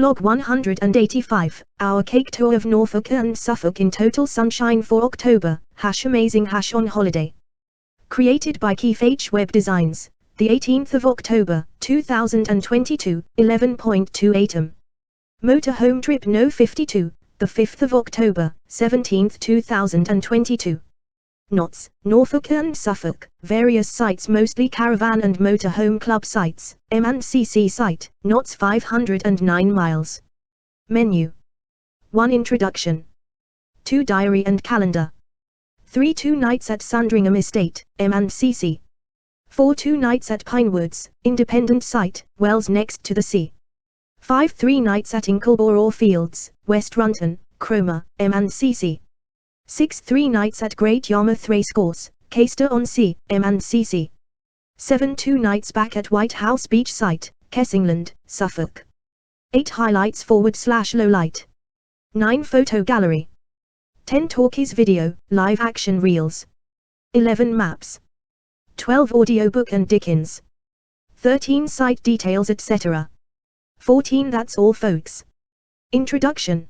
Vlog 185, our cake tour of Norfolk and Suffolk in total sunshine for October, #amazing #on holiday. Created by Keith H. Webb Designs, the 18th of October, 2022, 11.28 am. Motorhome trip No 52, the 5th of October, 17th 2022. Knots, Norfolk and Suffolk, various sites mostly caravan and motorhome club sites, M&CC site, knots 509 miles. Menu. 1 Introduction. 2 Diary and Calendar. 3 2 nights at Sandringham Estate, M&CC. 4 2 nights at Pinewoods, independent site, Wells next to the sea. 5 3 nights at Inkleborough Fields, West Runton, Cromer, M&CC. 6 3 nights at Great Yarmouth Racecourse, Caister-on-Sea, M&CC. 7 2 nights back at White House Beach site, Kessingland, Suffolk. 8 highlights /lowlight. 9 photo gallery. 10 talkies video, live action reels. 11 maps. 12 audiobook and Dickens. 13 site details etc. 14 That's all folks. Introduction.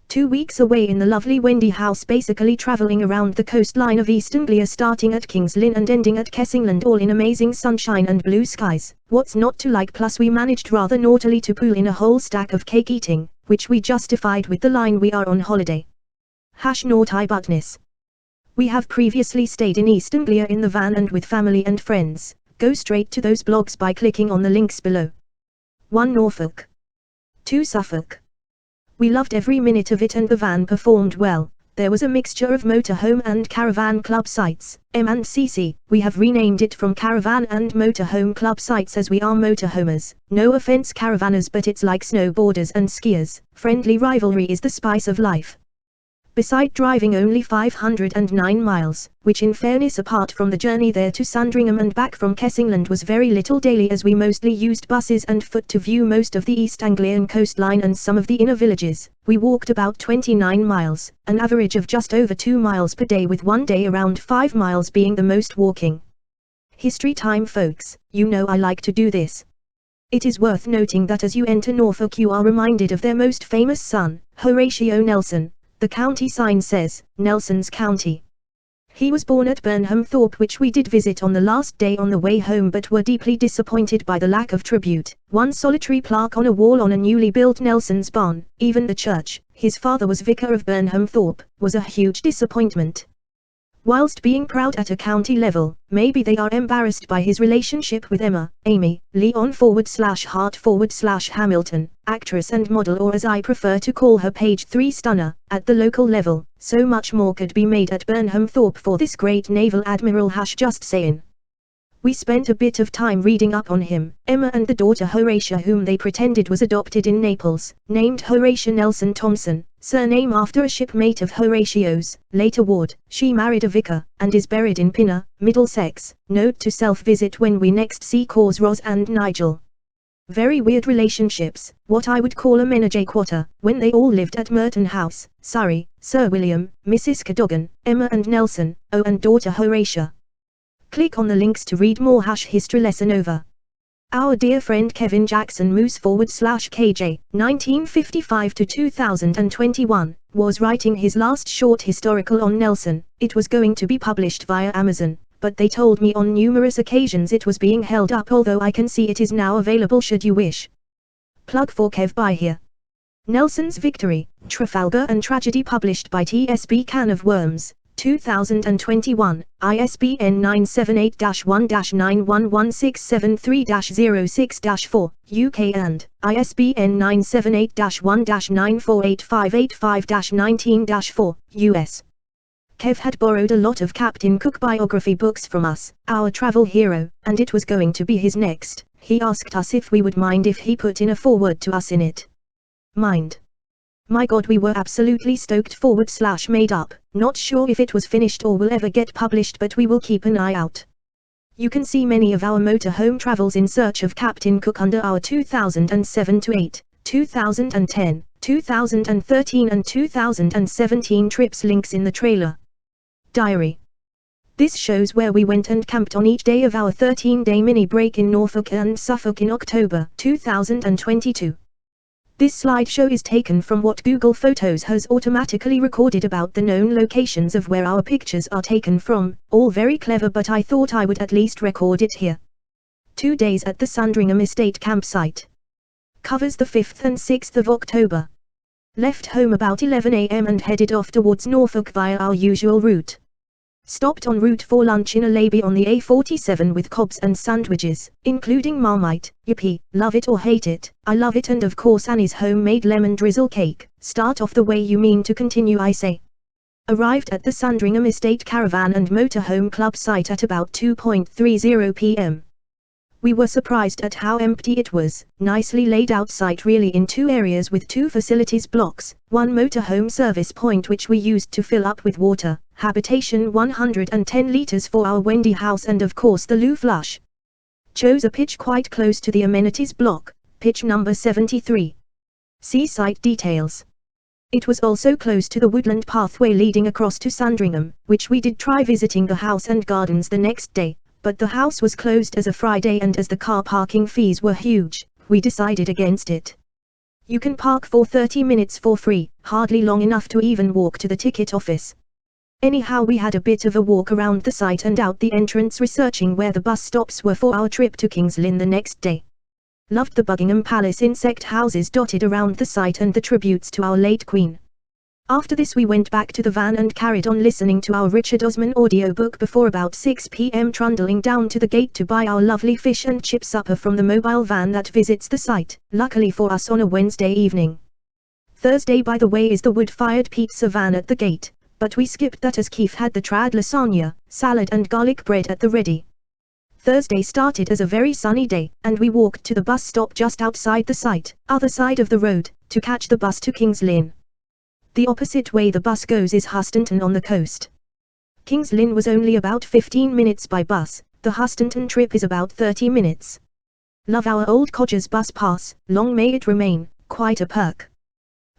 2 weeks away in the lovely Wendy House, basically travelling around the coastline of East Anglia, starting at King's Lynn and ending at Kessingland, all in amazing sunshine and blue skies. What's not to like? Plus we managed rather naughtily to pull in a whole stack of cake eating, which we justified with the line "we are on holiday." #naughty butness. We have previously stayed in East Anglia in the van and with family and friends. Go straight to those blogs by clicking on the links below. 1 Norfolk. 2 Suffolk. We loved every minute of it and the van performed well. There was a mixture of motorhome and caravan club sites, M&CC. We have renamed it from caravan and motorhome club sites as we are motorhomers. No offense caravanners, but it's like snowboarders and skiers. Friendly rivalry is the spice of life. Beside driving only 509 miles, which in fairness apart from the journey there to Sandringham and back from Kessingland was very little daily, as we mostly used buses and foot to view most of the East Anglian coastline and some of the inner villages, we walked about 29 miles, an average of just over 2 miles per day, with one day around 5 miles being the most walking. History time folks, you know I like to do this. It is worth noting that as you enter Norfolk you are reminded of their most famous son, Horatio Nelson. The county sign says, Nelson's County. He was born at Burnham Thorpe, which we did visit on the last day on the way home, but were deeply disappointed by the lack of tribute. One solitary plaque on a wall on a newly built Nelson's barn, even the church, his father was vicar of Burnham Thorpe, was a huge disappointment. Whilst being proud at a county level, maybe they are embarrassed by his relationship with Emma, Amy, Leon/Hart/Hamilton, actress and model, or as I prefer to call her, page 3 stunner. At the local level, so much more could be made at Burnham Thorpe for this great naval admiral / just sayin'. We spent a bit of time reading up on him. Emma and the daughter Horatia, whom they pretended was adopted in Naples, named Horatio Nelson Thompson, surname after a shipmate of Horatio's, later ward. She married a vicar, and is buried in Pinner, Middlesex. Note to self: visit when we next see Cause Roz and Nigel. Very weird relationships, what I would call a menage a trois, when they all lived at Merton House, Surrey. Sir William, Mrs. Cadogan, Emma and Nelson, and daughter Horatia. Click on the links to read more. History lesson over. Our dear friend Kevin Jackson Moose /KJ, 1955 to 2021, was writing his last short historical on Nelson. It was going to be published via Amazon, but they told me on numerous occasions it was being held up, although I can see it is now available should you wish. Plug for Kev by here. Nelson's Victory, Trafalgar and Tragedy, published by TSB Can of Worms. 2021, ISBN 978-1-91167-3-06-4, UK and ISBN 978-1-9485885-19-4, US. Kev had borrowed a lot of Captain Cook biography books from us, our travel hero, and it was going to be his next. He asked us if we would mind if he put in a foreword to us in it. Mind. My God, we were absolutely stoked. / made up. Not sure if it was finished or will ever get published, but we will keep an eye out. You can see many of our motorhome travels in search of Captain Cook under our 2007 to 8, 2010, 2013 and 2017 trips links in the trailer. Diary. This shows where we went and camped on each day of our 13-day mini break in Norfolk and Suffolk in October 2022. This slideshow is taken from what Google Photos has automatically recorded about the known locations of where our pictures are taken from, all very clever, but I thought I would at least record it here. 2 days at the Sandringham Estate campsite. Covers the 5th and 6th of October. Left home about 11 a.m. and headed off towards Norfolk via our usual route. Stopped en route for lunch in a lay-by on the A47 with cobs and sandwiches, including Marmite. Yippee, love it or hate it, I love it, and of course Annie's homemade lemon drizzle cake. Start off the way you mean to continue, I say. Arrived at the Sandringham Estate Caravan and Motorhome Club site at about 2:30 p.m. We were surprised at how empty it was. Nicely laid out site, really, in 2 areas with 2 facilities blocks, 1 motorhome service point which we used to fill up with water, habitation 110 litres for our Wendy house, and of course the loo flush. Chose a pitch quite close to the amenities block, pitch number 73. See site details. It was also close to the woodland pathway leading across to Sandringham, which we did try visiting the house and gardens the next day, but the house was closed as a Friday, and as the car parking fees were huge, we decided against it. You can park for 30 minutes for free, hardly long enough to even walk to the ticket office. Anyhow, we had a bit of a walk around the site and out the entrance, researching where the bus stops were for our trip to King's Lynn the next day. Loved the Buckingham Palace insect houses dotted around the site and the tributes to our late Queen. After this we went back to the van and carried on listening to our Richard Osman audiobook before about 6 p.m. trundling down to the gate to buy our lovely fish and chip supper from the mobile van that visits the site, luckily for us on a Wednesday evening. Thursday, by the way, is the wood-fired pizza van at the gate, but we skipped that as Keith had the trad lasagna, salad and garlic bread at the ready. Thursday started as a very sunny day, and we walked to the bus stop just outside the site, other side of the road, to catch the bus to King's Lynn. The opposite way the bus goes is Hustonton on the coast. King's Lynn was only about 15 minutes by bus, the Hustonton trip is about 30 minutes. Love our old Codgers bus pass, long may it remain, quite a perk.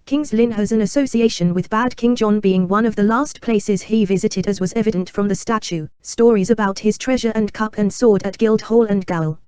King's Lynn has an association with Bad King John being one of the last places he visited, as was evident from the statue, stories about his treasure and cup and sword at Guildhall and Gowl.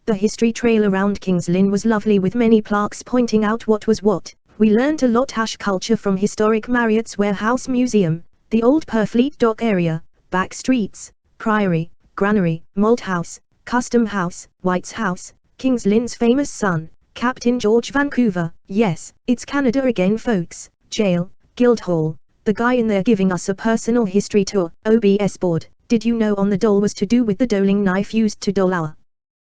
The history trail around King's Lynn was lovely, with many plaques pointing out what was what. We learnt a lot culture from historic Marriott's Warehouse Museum, the old Purfleet Dock area, back streets, Priory, Granary, Malthouse, Custom House, White's House, King's Lynn's famous son, Captain George Vancouver. Yes, it's Canada again folks, jail, Guildhall, the guy in there giving us a personal history tour, OBS board. Did you know on the dole was to do with the doling knife used to dole our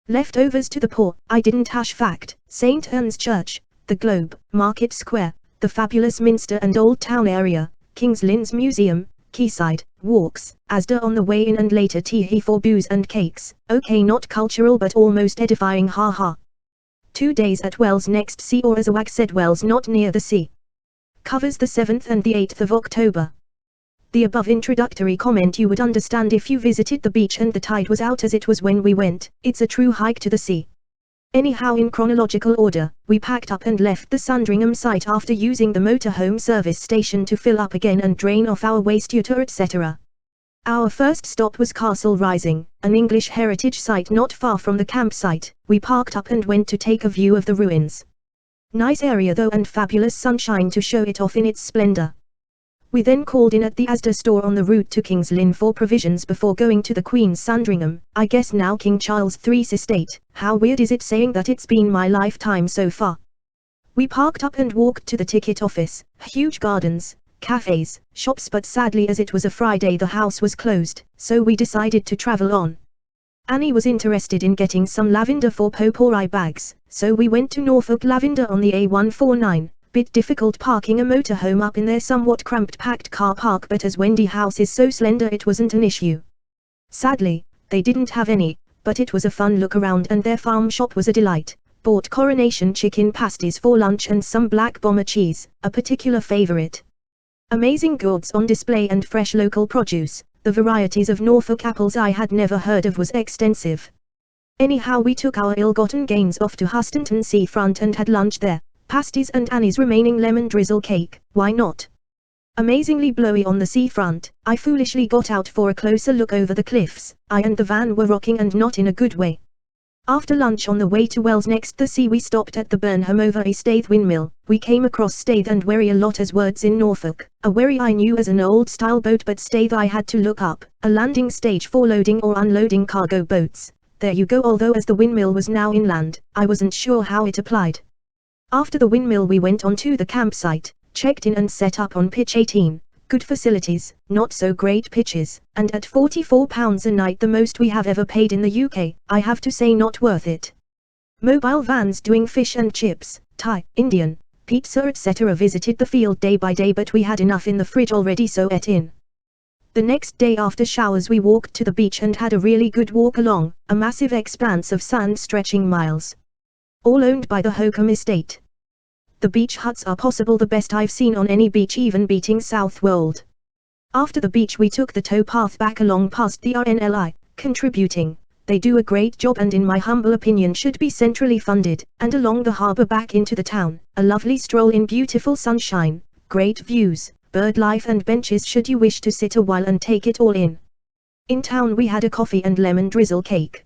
leftovers to the poor? I didn't. Fact, St. Anne's Church, the Globe, Market Square, the fabulous Minster and Old Town area, King's Lynn's Museum, Quayside, walks, Asda on the way in, and later Teehee for booze and cakes. Okay, not cultural but almost edifying, haha. 2 days at Wells next sea, or as Awag said, Wells not near the sea. Covers the 7th and the 8th of October. The above introductory comment you would understand if you visited the beach and the tide was out, as it was when we went. It's a true hike to the sea. Anyhow, in chronological order, we packed up and left the Sandringham site after using the motorhome service station to fill up again and drain off our wastewater, etc. Our first stop was Castle Rising, an English heritage site not far from the campsite. We parked up and went to take a view of the ruins. Nice area though, and fabulous sunshine to show it off in its splendor. We then called in at the Asda store on the route to King's Lynn for provisions before going to the Queen's Sandringham, I guess now King Charles III's estate. How weird is it saying that it's been my lifetime so far? We parked up and walked to the ticket office. Huge gardens, cafes, shops, but sadly as it was a Friday the house was closed, so we decided to travel on. Annie was interested in getting some lavender for potpourri bags, so we went to Norfolk Lavender on the A149. Bit difficult parking a motorhome up in their somewhat cramped packed car park, but as Wendy house is so slender it wasn't an issue. Sadly, they didn't have any, but it was a fun look around and their farm shop was a delight. Bought Coronation chicken pasties for lunch and some black bomber cheese, a particular favorite. Amazing goods on display and fresh local produce. The varieties of Norfolk apples I had never heard of was extensive. Anyhow, we took our ill-gotten gains off to Hustonton seafront and had lunch there. Pasties and Annie's remaining lemon drizzle cake, why not? Amazingly blowy on the seafront. I foolishly got out for a closer look over the cliffs. I and the van were rocking, and not in a good way. After lunch on the way to Wells next the sea we stopped at the Burnham over a Staithe windmill. We came across Staithe and Wherry a lot as words in Norfolk. A wherry I knew as an old style boat, but Staithe I had to look up, a landing stage for loading or unloading cargo boats. There you go. Although as the windmill was now inland, I wasn't sure how it applied. After the windmill we went on to the campsite, checked in and set up on pitch 18. Good facilities, not so great pitches, and at £44 a night, the most we have ever paid in the UK, I have to say not worth it. Mobile vans doing fish and chips, Thai, Indian, pizza etc. Visited the field day by day, but we had enough in the fridge already, so ate in. The next day after showers we walked to the beach and had a really good walk along a massive expanse of sand stretching miles. All owned by the Hokum estate. The beach huts are possible the best I've seen on any beach, even beating Southwold. After the beach we took the towpath back along past the RNLI, contributing. They do a great job and in my humble opinion should be centrally funded, and along the harbour back into the town. A lovely stroll in beautiful sunshine, great views, bird life and benches should you wish to sit a while and take it all in. In town we had a coffee and lemon drizzle cake.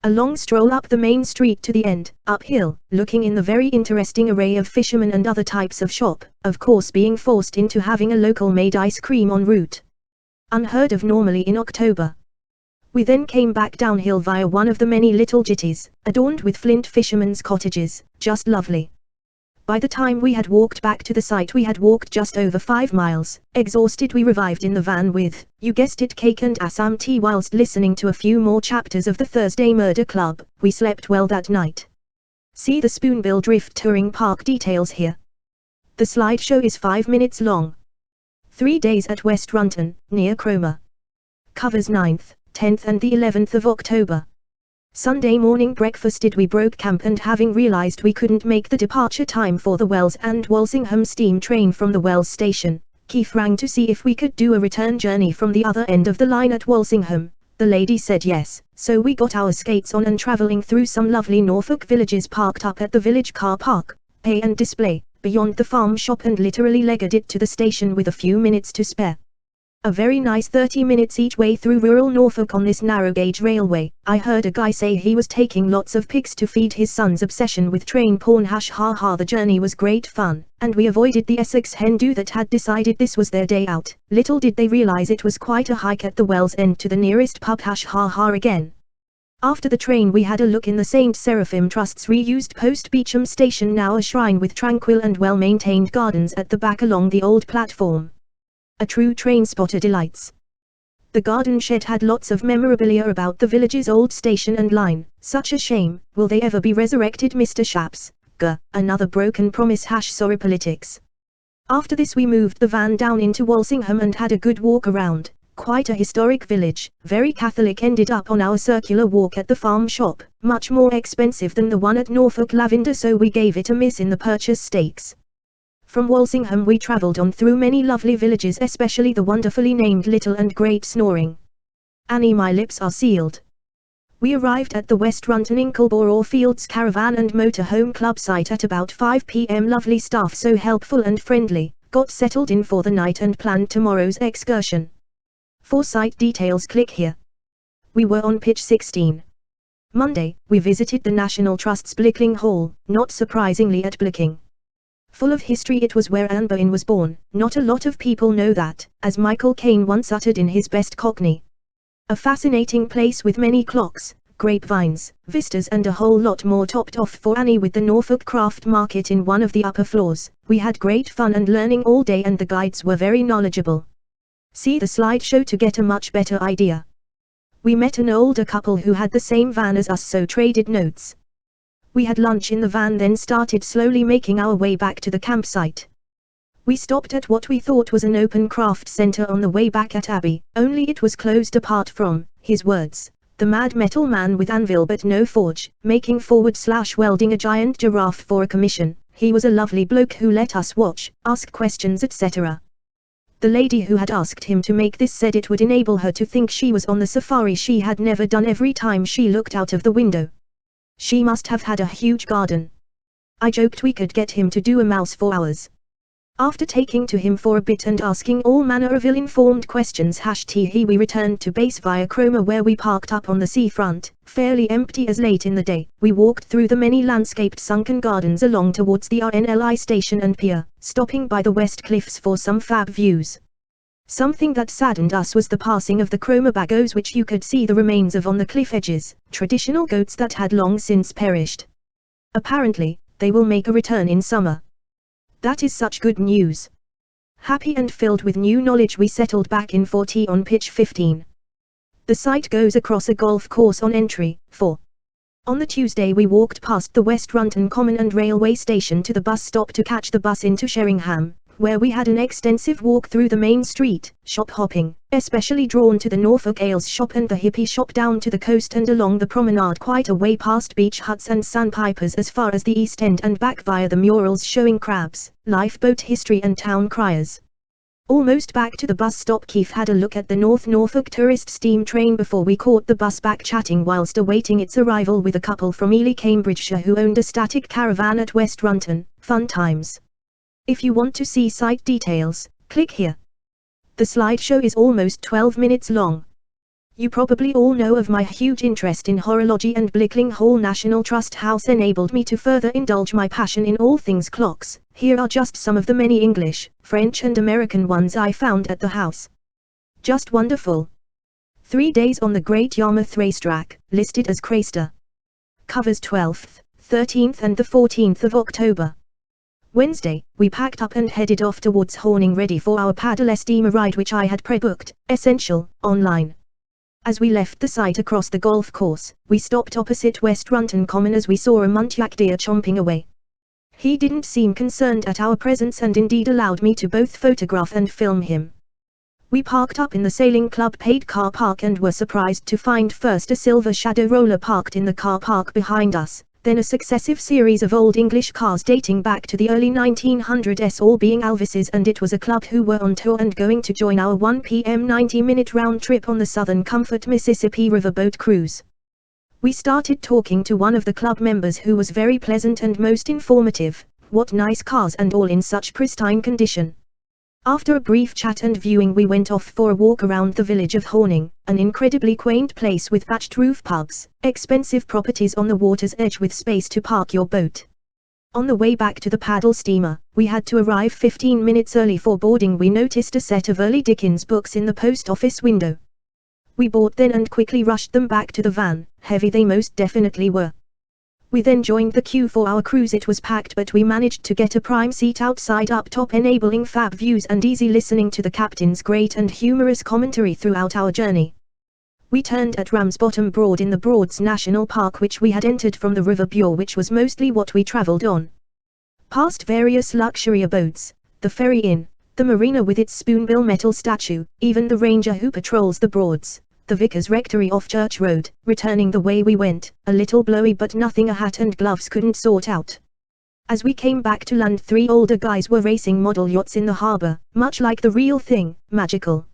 A long stroll up the main street to the end, uphill, looking in the very interesting array of fishermen and other types of shop, of course being forced into having a local made ice cream en route. Unheard of normally in October. We then came back downhill via one of the many little jetties, adorned with flint fishermen's cottages, just lovely. By the time we had walked back to the site we had walked just over 5 miles. Exhausted we revived in the van with, you guessed it, cake and Assam tea whilst listening to a few more chapters of the Thursday Murder Club. We slept well that night. See the Spoonbill Drift Touring Park details here. The slideshow is 5 minutes long. 3 days at West Runton, near Cromer. Covers 9th, 10th and the 11th of October. Sunday morning breakfasted. We broke camp and having realized we couldn't make the departure time for the Wells and Walsingham steam train from the Wells station, Keith rang to see if we could do a return journey from the other end of the line at Walsingham. The lady said yes, so we got our skates on and travelling through some lovely Norfolk villages, parked up at the village car park, pay and display, beyond the farm shop, and literally legged it to the station with a few minutes to spare. A very nice 30 minutes each way through rural Norfolk on this narrow gauge railway. I heard a guy say he was taking lots of pics to feed his son's obsession with train porn. #ha. The journey was great fun, and we avoided the Essex Hindu that had decided this was their day out. Little did they realize it was quite a hike at the Wells end to the nearest pub. #ha again. After the train we had a look in the St. Seraphim Trust's reused Post Beecham station, now a shrine with tranquil and well-maintained gardens at the back along the old platform. A true train spotter delights. The garden shed had lots of memorabilia about the village's old station and line. Such a shame, will they ever be resurrected, Mr. Shaps? Another broken promise. Sorry politics. After this we moved the van down into Walsingham and had a good walk around. Quite a historic village, very Catholic. Ended up on our circular walk at the farm shop, much more expensive than the one at Norfolk Lavender, so we gave it a miss in the purchase stakes. From Walsingham we travelled on through many lovely villages, especially the wonderfully named Little and Great Snoring. Annie, my lips are sealed. We arrived at the West Runton Inkleborough Fields Caravan and Motorhome Club site at about 5 p.m. Lovely staff, so helpful and friendly. Got settled in for the night and planned tomorrow's excursion. For site details click here. We were on pitch 16. Monday, we visited the National Trust's Blickling Hall, not surprisingly at Blicking. Full of history, it was where Anne Boleyn was born. Not a lot of people know that, as Michael Caine once uttered in his best Cockney. A fascinating place with many clocks, grapevines, vistas and a whole lot more, topped off for Annie with the Norfolk Craft Market in one of the upper floors. We had great fun and learning all day, and the guides were very knowledgeable. See the slideshow to get a much better idea. We met an older couple who had the same van as us, so traded notes. We had lunch in the van, then started slowly making our way back to the campsite. We stopped at what we thought was an open craft centre on the way back at Abbey, only it was closed apart from, his words, the mad metal man with anvil but no forge, making forward/welding a giant giraffe for a commission. He was a lovely bloke who let us watch, ask questions etc. The lady who had asked him to make this said it would enable her to think she was on the safari she had never done every time she looked out of the window. She must have had a huge garden. I joked we could get him to do a mouse for hours. After taking to him for a bit and asking all manner of ill-informed questions we returned to base via Cromer, where we parked up on the seafront, fairly empty as late in the day. We walked through the many landscaped sunken gardens along towards the RNLI station and pier, stopping by the West Cliffs for some fab views. Something that saddened us was the passing of the Cromer Bagos, which you could see the remains of on the cliff edges, traditional goats that had long since perished. Apparently, they will make a return in summer. That is such good news. Happy and filled with new knowledge, we settled back in for tea on pitch 15. The site goes across a golf course on entry 4. On the Tuesday we walked past the West Runton Common and railway station to the bus stop to catch the bus into Sheringham, where we had an extensive walk through the main street, shop hopping, especially drawn to the Norfolk Ales shop and the hippie shop, down to the coast and along the promenade quite a way past beach huts and sandpipers as far as the East End and back via the murals showing crabs, lifeboat history and town criers. Almost back to the bus stop, Keith had a look at the North Norfolk tourist steam train before we caught the bus back, chatting whilst awaiting its arrival with a couple from Ely, Cambridgeshire, who owned a static caravan at West Runton. Fun times. If you want to see site details, click here. The slideshow is almost 12 minutes long. You probably all know of my huge interest in horology, and Blickling Hall National Trust House enabled me to further indulge my passion in all things clocks. Here are just some of the many English, French and American ones I found at the house. Just wonderful. 3 days on the Great Yarmouth Racetrack, listed as Craster. Covers 12th, 13th and the 14th of October. Wednesday, we packed up and headed off towards Horning, ready for our paddle steamer ride, which I had pre-booked, essential, online. As we left the site across the golf course, we stopped opposite West Runton Common as we saw a muntjac deer chomping away. He didn't seem concerned at our presence and indeed allowed me to both photograph and film him. We parked up in the Sailing Club paid car park and were surprised to find first a silver Shadow roller parked in the car park behind us, then a successive series of old English cars dating back to the early 1900s, all being Elvis's, and it was a club who were on tour and going to join our 1 p.m. 90-minute round trip on the Southern Comfort Mississippi Riverboat cruise. We started talking to one of the club members, who was very pleasant and most informative. What nice cars, and all in such pristine condition. After a brief chat and viewing, we went off for a walk around the village of Horning, an incredibly quaint place with thatched roof pubs, expensive properties on the water's edge with space to park your boat. On the way back to the paddle steamer, we had to arrive 15 minutes early for boarding. We noticed a set of early Dickens books in the post office window. We bought them and quickly rushed them back to the van. Heavy they most definitely were. We then joined the queue for our cruise. It was packed, but we managed to get a prime seat outside up top, enabling fab views and easy listening to the captain's great and humorous commentary throughout our journey. We turned at Ramsbottom Broad in the Broads National Park, which we had entered from the River Bure, which was mostly what we travelled on. Past various luxury abodes, the Ferry Inn, the marina with its spoonbill metal statue, even the ranger who patrols the Broads, the Vicar's Rectory off Church Road, returning the way we went, a little blowy but nothing a hat and gloves couldn't sort out. As we came back to land, 3 older guys were racing model yachts in the harbour, much like the real thing, magical.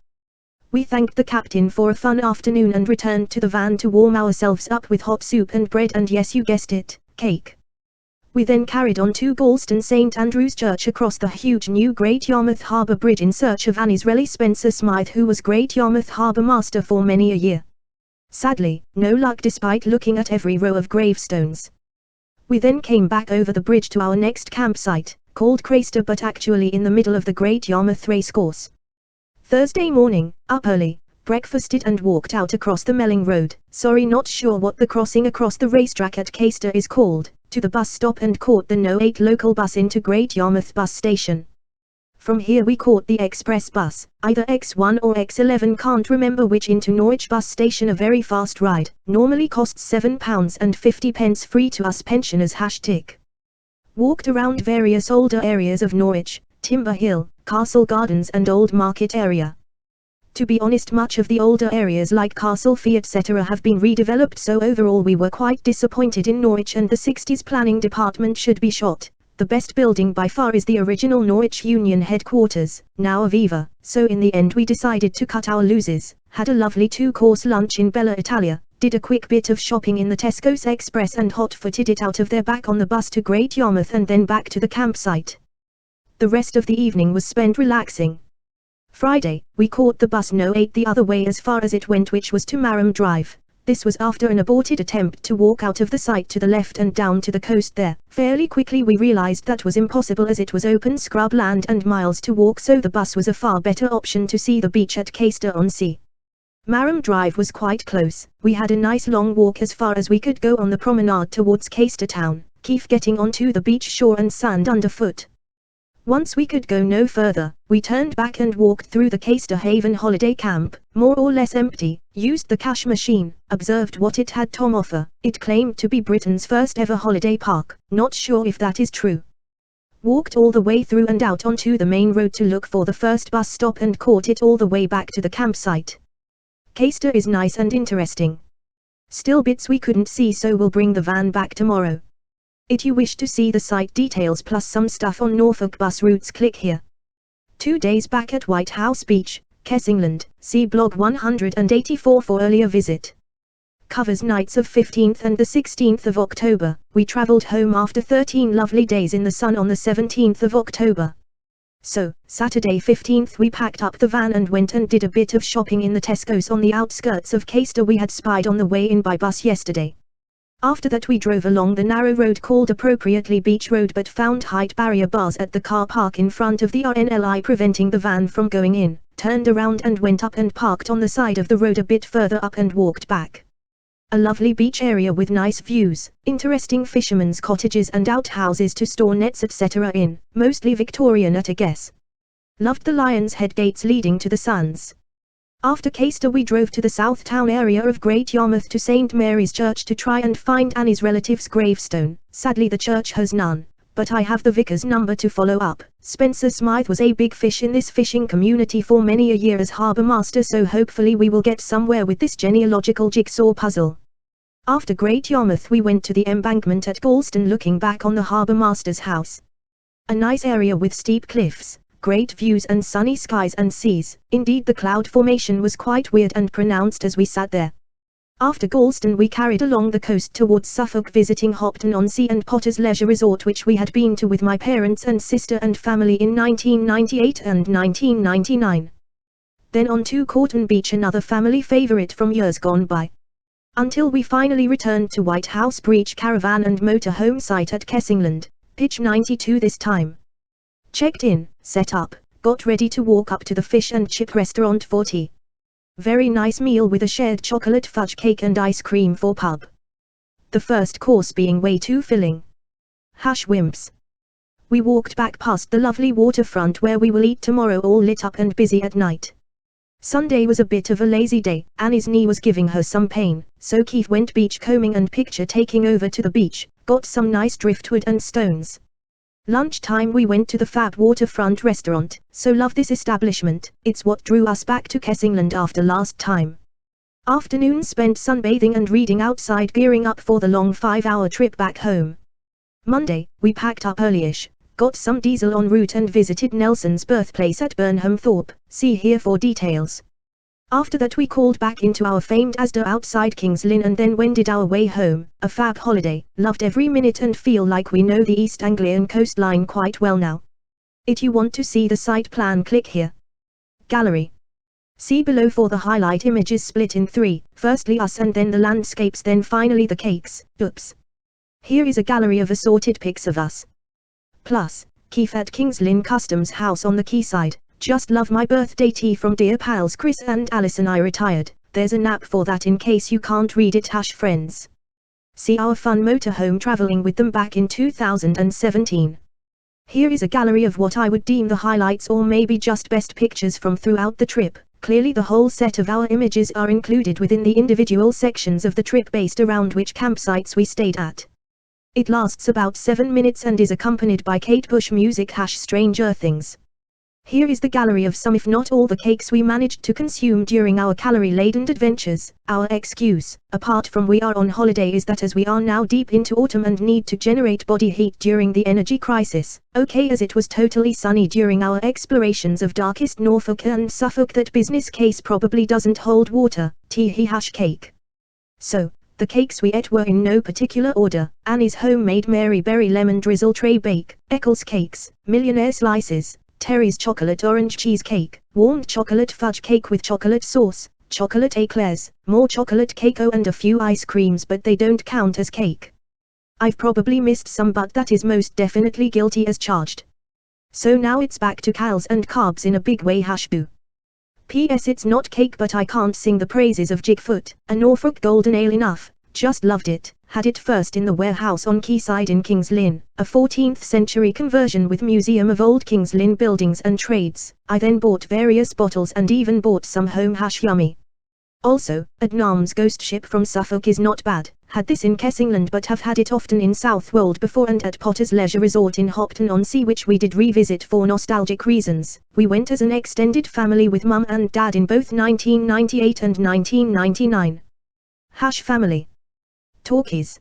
We thanked the captain for a fun afternoon and returned to the van to warm ourselves up with hot soup and bread and, yes, you guessed it, cake. We then carried on to Galston St Andrew's Church across the huge new Great Yarmouth Harbour Bridge in search of Annie's Relly Spencer Smythe, who was Great Yarmouth Harbour Master for many a year. Sadly, no luck despite looking at every row of gravestones. We then came back over the bridge to our next campsite, called Craster, but actually in the middle of the Great Yarmouth Racecourse. Thursday morning, up early, breakfasted and walked out across the Melling Road, sorry not sure what the crossing across the racetrack at Caister is called, to the bus stop and caught the No. 8 local bus into Great Yarmouth bus station. From here we caught the express bus, either X1 or X11, can't remember which, into Norwich bus station, a very fast ride, normally costs £7.50 free to us pensioners #tick. Walked around various older areas of Norwich, Timber Hill, Castle Gardens and Old Market area. To be honest, much of the older areas like Castlefee etc. have been redeveloped, so overall we were quite disappointed in Norwich, and the 60s planning department should be shot. The best building by far is the original Norwich Union headquarters, now Aviva, so in the end we decided to cut our losses, had a lovely 2-course lunch in Bella Italia, did a quick bit of shopping in the Tesco's Express and hot-footed it out of there back on the bus to Great Yarmouth and then back to the campsite. The rest of the evening was spent relaxing. Friday, we caught the bus No. 8 the other way as far as it went, which was to Marham Drive. This was after an aborted attempt to walk out of the site to the left and down to the coast there. Fairly quickly we realized that was impossible as it was open scrub land and miles to walk, so the bus was a far better option to see the beach at Caister-on-Sea. Marham Drive was quite close. We had a nice long walk as far as we could go on the promenade towards Caister town, Keith getting onto the beach shore and sand underfoot. Once we could go no further, we turned back and walked through the Caister Haven holiday camp, more or less empty, used the cash machine, observed what it had to offer. It claimed to be Britain's first ever holiday park, not sure if that is true. Walked all the way through and out onto the main road to look for the first bus stop and caught it all the way back to the campsite. Caister is nice and interesting. Still bits we couldn't see, so we'll bring the van back tomorrow. If you wish to see the site details plus some stuff on Norfolk bus routes, click here. 2 days back at White House Beach, Kessingland, see blog 184 for earlier visit. Covers nights of 15th and the 16th of October. We travelled home after 13 lovely days in the sun on the 17th of October. So, Saturday 15th we packed up the van and went and did a bit of shopping in the Tesco's on the outskirts of Caister we had spied on the way in by bus yesterday. After that we drove along the narrow road called appropriately Beach Road, but found height barrier bars at the car park in front of the RNLI preventing the van from going in, turned around and went up and parked on the side of the road a bit further up and walked back. A lovely beach area with nice views, interesting fishermen's cottages and outhouses to store nets etc. in, mostly Victorian at a guess. Loved the Lion's Head gates leading to the sands. After Caister we drove to the South Town area of Great Yarmouth to St Mary's Church to try and find Annie's relative's gravestone. Sadly the church has none, but I have the vicar's number to follow up. Spencer Smythe was a big fish in this fishing community for many a year as harbour master, so hopefully we will get somewhere with this genealogical jigsaw puzzle. After Great Yarmouth we went to the embankment at Galston looking back on the harbour master's house. A nice area with steep cliffs, great views and sunny skies and seas. Indeed the cloud formation was quite weird and pronounced as we sat there. After Galston we carried along the coast towards Suffolk, visiting Hopton-on-Sea and Potter's Leisure Resort, which we had been to with my parents and sister and family in 1998 and 1999. Then on to Corton Beach, another family favourite from years gone by. Until we finally returned to White House Beach Caravan and Motorhome site at Kessingland, pitch 92 this time. Checked in, set up, got ready to walk up to the fish and chip restaurant for tea. Very nice meal with a shared chocolate fudge cake and ice cream for pub. The first course being way too filling. Hash wimps. We walked back past the lovely waterfront where we will eat tomorrow, all lit up and busy at night. Sunday was a bit of a lazy day. Annie's knee was giving her some pain, so Keith went beach combing and picture taking over to the beach, got some nice driftwood and stones. Lunchtime we went to the fab waterfront restaurant, so love this establishment. It's what drew us back to Kessingland after last time. Afternoon spent sunbathing and reading outside, gearing up for the long 5-hour trip back home. Monday, we packed up earlyish, got some diesel en route and visited Nelson's birthplace at Burnham Thorpe. See here for details. After that we called back into our famed Asda outside King's Lynn and then wended our way home. A fab holiday, loved every minute and feel like we know the East Anglian coastline quite well now. If you want to see the site plan, click here. Gallery. See below for the highlight images split in 3, firstly us and then the landscapes, then finally the cakes. Oops. Here is a gallery of assorted pics of us. Plus, Keith at King's Lynn Customs House on the quayside. Just love my birthday tea from dear pals Chris and Alison. I retired. There's a nap for that in case you can't read it. Friends. See our fun motorhome traveling with them back in 2017. Here is a gallery of what I would deem the highlights or maybe just best pictures from throughout the trip. Clearly the whole set of our images are included within the individual sections of the trip based around which campsites we stayed at. It lasts about 7 minutes and is accompanied by Kate Bush music # Stranger Things. Here is the gallery of some if not all the cakes we managed to consume during our calorie-laden adventures. Our excuse, apart from we are on holiday, is that as we are now deep into autumn and need to generate body heat during the energy crisis, okay, as it was totally sunny during our explorations of darkest Norfolk and Suffolk, that business case probably doesn't hold water. Tee-hee # cake. So, The cakes we ate were in no particular order: Annie's homemade Mary Berry Lemon Drizzle Tray Bake, Eccles Cakes, Millionaire Slices, Terry's Chocolate Orange Cheesecake, Warmed Chocolate Fudge Cake with Chocolate Sauce, Chocolate Eclairs, more chocolate cake and a few ice creams, but they don't count as cake. I've probably missed some, but that is most definitely guilty as charged. So now it's back to cows and carbs in a big way. Boo. P.S. It's not cake, but I can't sing the praises of Jigfoot, a Norfolk Golden Ale enough. Just loved it. Had it first in the warehouse on Quayside in Kings Lynn, a 14th century conversion with Museum of Old Kings Lynn buildings and trades. I then bought various bottles and even bought some home. Yummy. Also, Adnam's Ghost Ship from Suffolk is not bad. Had this in Kessingland, but have had it often in Southwold before and at Potter's Leisure Resort in Hopton-on-Sea, which we did revisit for nostalgic reasons. We went as an extended family with Mum and Dad in both 1998 and 1999. Family. Talkies.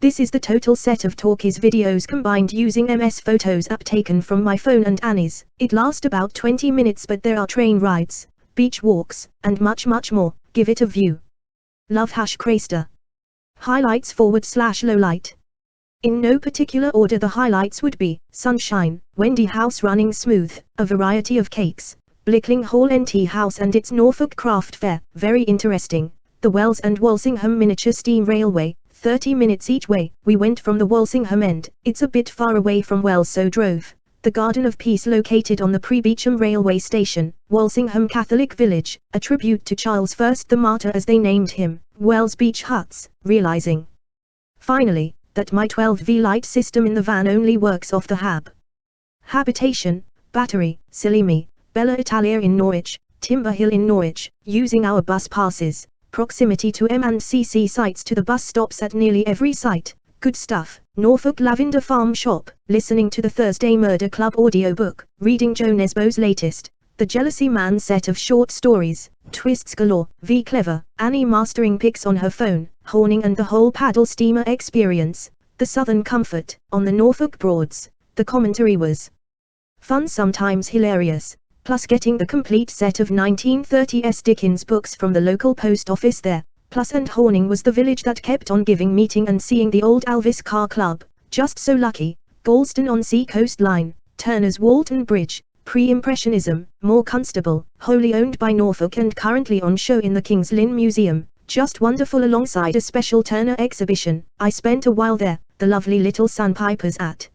This is the total set of Talkies videos combined using MS Photos app taken from my phone and Annie's. It lasts about 20 minutes, but there are train rides, beach walks, and much more. Give it a view. Love. Crayster. Highlights /lowlight. In no particular order, the highlights would be Sunshine, Wendy House running smooth, a variety of cakes, Blickling Hall NT House and its Norfolk Craft Fair, very interesting, the Wells and Walsingham Miniature Steam Railway, 30 minutes each way. We went from the Walsingham end, it's a bit far away from Wells, so drove. The Garden of Peace located on the pre-Beecham Railway Station, Walsingham Catholic Village, a tribute to Charles I the Martyr as they named him, Wells Beach Huts, realizing finally that my 12V light system in the van only works off the habitation, battery, silly me, Bella Italia in Norwich, Timber Hill in Norwich, using our bus passes, proximity to M&CC sites to the bus stops at nearly every site. Good stuff. Norfolk Lavender Farm Shop, listening to the Thursday Murder Club audiobook, reading Joe Nesbo's latest, The Jealousy Man set of short stories, twists galore, V clever, Annie mastering pics on her phone, Horning and the whole paddle steamer experience, The Southern Comfort, on the Norfolk Broads. The commentary was fun, sometimes hilarious, plus getting the complete set of 1930s Dickens books from the local post office there. Plus and Horning was the village that kept on giving, meeting and seeing the old Alvis Car Club, just so lucky, Galston-on-Sea coastline, Turner's Walton Bridge, pre-impressionism, Moore Constable, wholly owned by Norfolk and currently on show in the Kings Lynn Museum, just wonderful, alongside a special Turner exhibition. I spent a while there, the lovely little Sandpipers at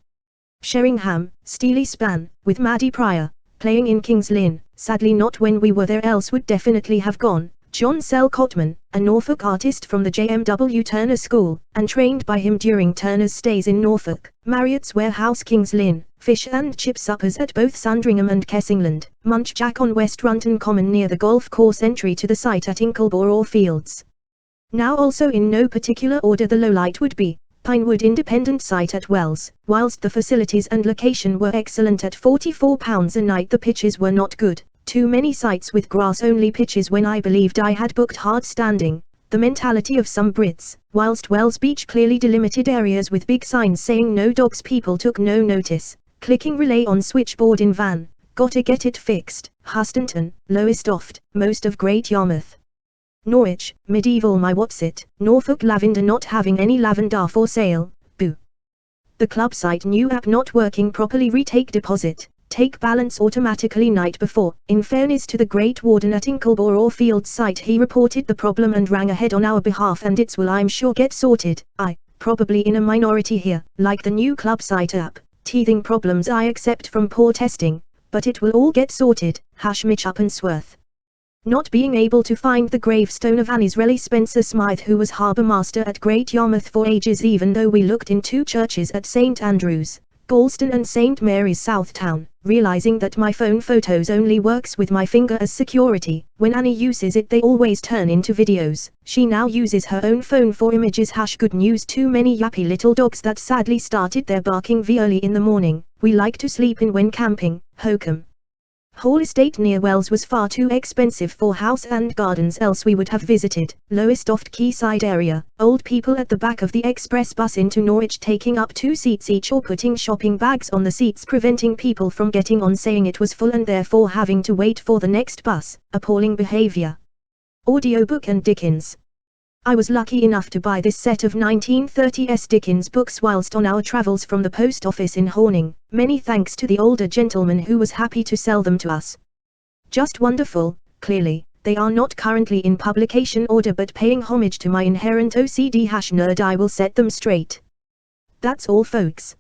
Sheringham, Steely Span, with Maddie Pryor, playing in Kings Lynn, sadly not when we were there, else would definitely have gone. John Sell Cotman, a Norfolk artist from the JMW Turner School, and trained by him during Turner's stays in Norfolk, Marriott's Warehouse Kings Lynn, fish and chip suppers at both Sandringham and Kessingland, Munch Jack on West Runton Common near the golf course entry to the site at Inkleborough Fields. Now also in no particular order, the lowlight would be Pinewood Independent Site at Wells. Whilst the facilities and location were excellent at £44 a night, the pitches were not good. Too many sites with grass-only pitches when I believed I had booked hard standing. The mentality of some Brits. Whilst Wells Beach clearly delimited areas with big signs saying no dogs, people took no notice. Clicking relay on switchboard in van. Gotta get it fixed. Hustonton, Lowestoft, most of Great Yarmouth. Norwich, medieval. My what's it? Norfolk lavender not having any lavender for sale. Boo. The club site new app not working properly. Retake deposit. Take balance automatically night before. In fairness to the Great Warden at Inkleborough Fields site, he reported the problem and rang ahead on our behalf, and it's will I'm sure get sorted. I, probably in a minority here, like the new club site app, teething problems I accept from poor testing, but it will all get sorted. Mitch Uppensworth. Not being able to find the gravestone of Annie's Relly Spencer Smythe, who was harbour master at Great Yarmouth for ages, even though we looked in two churches at St Andrews, Galston and St Mary's Southtown, realizing that my phone photos only works with my finger as security. When Annie uses it, they always turn into videos. She now uses her own phone for images. Good news, too many yappy little dogs that sadly started their barking early in the morning. We like to sleep in when camping. Hokum Hall Estate near Wells was far too expensive for house and gardens, else we would have visited. Lowestoft Quayside area, old people at the back of the express bus into Norwich taking up 2 seats each or putting shopping bags on the seats, preventing people from getting on, saying it was full and therefore having to wait for the next bus. Appalling behaviour. Audiobook and Dickens. I was lucky enough to buy this set of 1930s Dickens books whilst on our travels from the post office in Horning, many thanks to the older gentleman who was happy to sell them to us. Just wonderful. Clearly, they are not currently in publication order, but paying homage to my inherent OCD #nerd, I will set them straight. That's all, folks.